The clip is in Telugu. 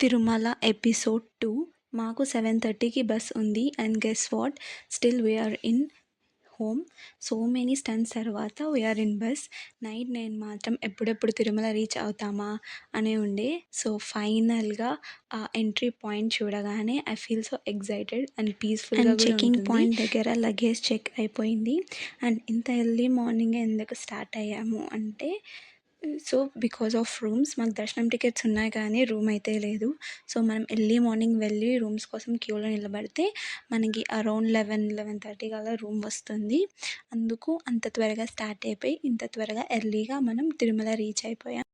తిరుమల ఎపిసోడ్ 2 మాకు 7:30కి బస్ ఉంది and guess what still we are in home. So many stunts తర్వాత వీఆర్ ఇన్ బస్. నైట్ నేను మాత్రం ఎప్పుడెప్పుడు తిరుమల రీచ్ అవుతామా అనే ఉండే. సో ఫైనల్గా ఆ ఎంట్రీ పాయింట్ చూడగానే I feel so excited and పీస్ఫుల్గా అండ్ కూడా చెకింగ్ ఉంటుంది. పాయింట్ దగ్గర లగేజ్ చెక్ అయిపోయింది. అండ్ ఇంత ఎర్లీ మార్నింగే ఎందుకు స్టార్ట్ అయ్యాము అంటే సో బికాజ్ ఆఫ్ రూమ్స్ మాకు దర్శనం టికెట్స్ ఉన్నాయి కానీ రూమ్ అయితే లేదు. సో మనం ఎర్లీ మార్నింగ్ వెళ్ళి రూమ్స్ కోసం క్యూలో నిలబడితే మనకి అరౌండ్ 11:30 కల్లా రూమ్ వస్తుంది. అందుకు అంత త్వరగా స్టార్ట్ అయిపోయి ఇంత త్వరగా ఎర్లీగా మనం తిరుమల రీచ్ అయిపోయాం.